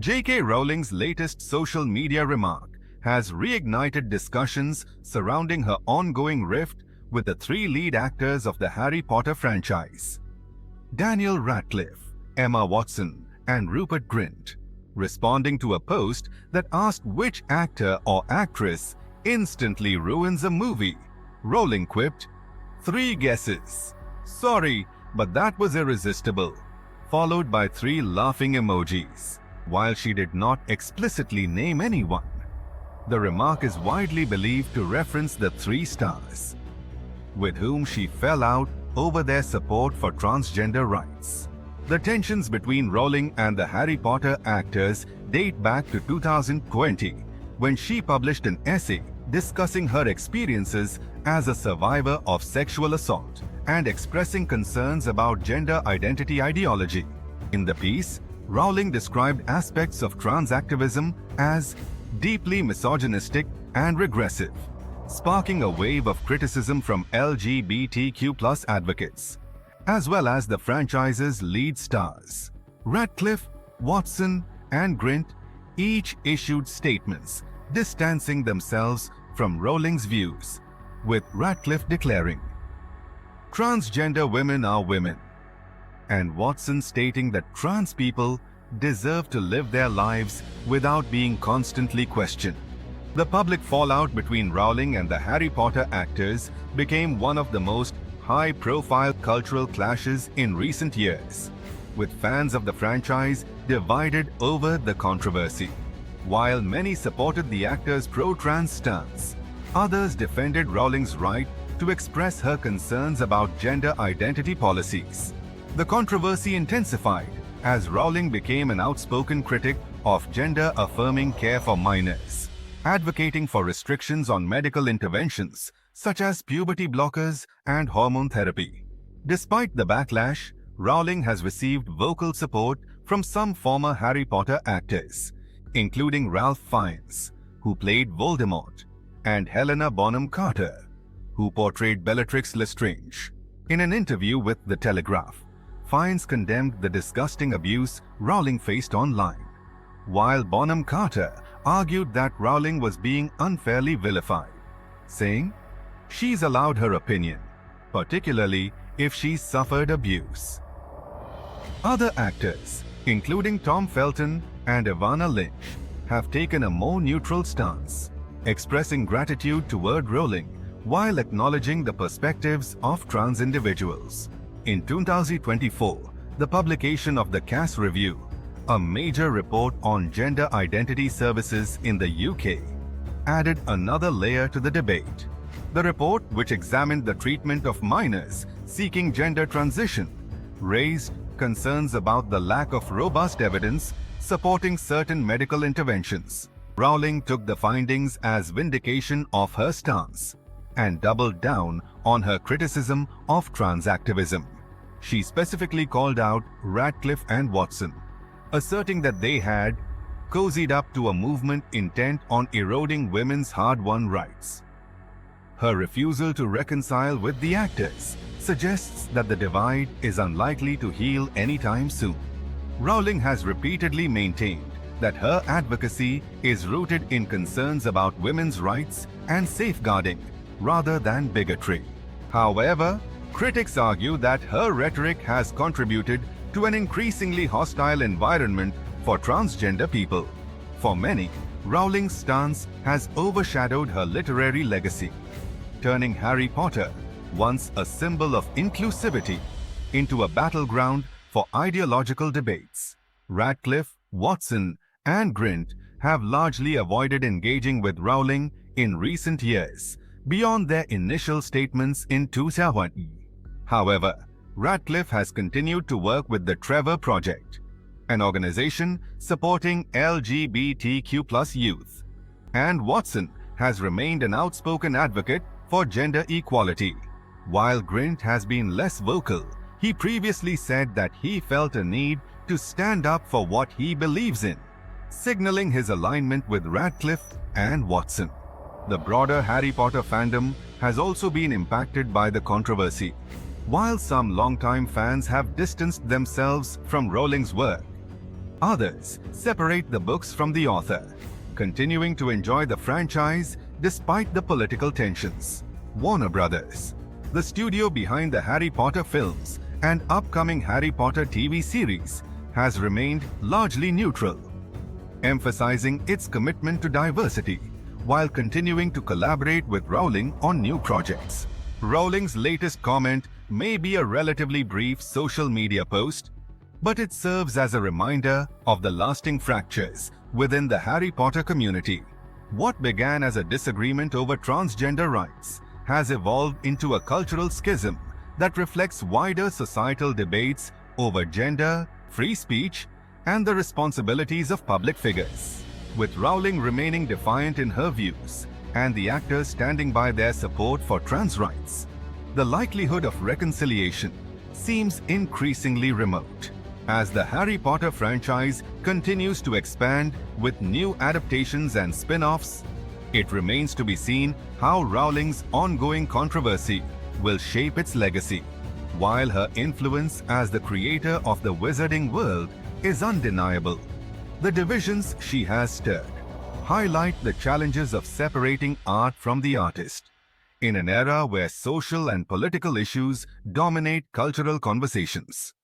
J.K. Rowling's latest social media remark has reignited discussions surrounding her ongoing rift with the three lead actors of the Harry Potter franchise: Daniel Radcliffe, Emma Watson, and Rupert Grint. Responding to a post that asked which actor or actress instantly ruins a movie, Rowling quipped, "3 guesses. Sorry, but that was irresistible," followed by 3 laughing emojis. While she did not explicitly name anyone, the remark is widely believed to reference the 3 stars, with whom she fell out over their support for transgender rights. The tensions between Rowling and the Harry Potter actors date back to 2020, when she published an essay discussing her experiences as a survivor of sexual assault and expressing concerns about gender identity ideology. In the piece, Rowling described aspects of trans activism as deeply misogynistic and regressive, sparking a wave of criticism from LGBTQ+ advocates, as well as the franchise's lead stars. Radcliffe, Watson, and Grint each issued statements distancing themselves from Rowling's views, with Radcliffe declaring, "Transgender women are women," and Watson stating that trans people deserve to live their lives without being constantly questioned. The public fallout between Rowling and the Harry Potter actors became one of the most high-profile cultural clashes in recent years, with fans of the franchise divided over the controversy. While many supported the actor's pro-trans stance, others defended Rowling's right to express her concerns about gender identity policies. The controversy intensified as Rowling became an outspoken critic of gender-affirming care for minors, advocating for restrictions on medical interventions such as puberty blockers and hormone therapy. Despite the backlash, Rowling has received vocal support from some former Harry Potter actors, including Ralph Fiennes, who played Voldemort, and Helena Bonham Carter, who portrayed Bellatrix Lestrange. In an interview with The Telegraph, Fiennes condemned the disgusting abuse Rowling faced online, while Bonham Carter argued that Rowling was being unfairly vilified, saying, "She's allowed her opinion, particularly if she's suffered abuse." Other actors, including Tom Felton and Evanna Lynch, have taken a more neutral stance, expressing gratitude toward Rowling while acknowledging the perspectives of trans individuals. In 2024, the publication of the Cass Review, a major report on gender identity services in the UK, added another layer to the debate. The report, which examined the treatment of minors seeking gender transition, raised concerns about the lack of robust evidence supporting certain medical interventions. Rowling took the findings as vindication of her stance and doubled down on her criticism of trans activism. She specifically called out Radcliffe and Watson, asserting that they had cozied up to a movement intent on eroding women's hard-won rights. Her refusal to reconcile with the actors suggests that the divide is unlikely to heal anytime soon. Rowling has repeatedly maintained that her advocacy is rooted in concerns about women's rights and safeguarding, rather than bigotry. However, critics argue that her rhetoric has contributed to an increasingly hostile environment for transgender people. For many, Rowling's stance has overshadowed her literary legacy, turning Harry Potter, once a symbol of inclusivity, into a battleground for ideological debates. Radcliffe, Watson, and Grint have largely avoided engaging with Rowling in recent years, beyond their initial statements in 2020. However, Radcliffe has continued to work with the Trevor Project, an organization supporting LGBTQ+ youth, and Watson has remained an outspoken advocate for gender equality. While Grint has been less vocal, he previously said that he felt a need to stand up for what he believes in, signaling his alignment with Radcliffe and Watson. The broader Harry Potter fandom has also been impacted by the controversy. While some longtime fans have distanced themselves from Rowling's work, Others separate the books from the author, continuing to enjoy the franchise despite the political tensions. Warner Brothers, the studio behind the Harry Potter films and upcoming Harry Potter TV series, has remained largely neutral, emphasizing its commitment to diversity while continuing to collaborate with Rowling on new projects. Rowling's latest comment may be a relatively brief social media post, but it serves as a reminder of the lasting fractures within the Harry Potter community. What began as a disagreement over transgender rights has evolved into a cultural schism that reflects wider societal debates over gender, free speech, and the responsibilities of public figures. With Rowling remaining defiant in her views and the actors standing by their support for trans rights, the likelihood of reconciliation seems increasingly remote. As the Harry Potter franchise continues to expand with new adaptations and spin-offs, it remains to be seen how Rowling's ongoing controversy will shape its legacy. While her influence as the creator of the wizarding world is undeniable, the divisions she has stirred highlight the challenges of separating art from the artist. In an era where social and political issues dominate cultural conversations,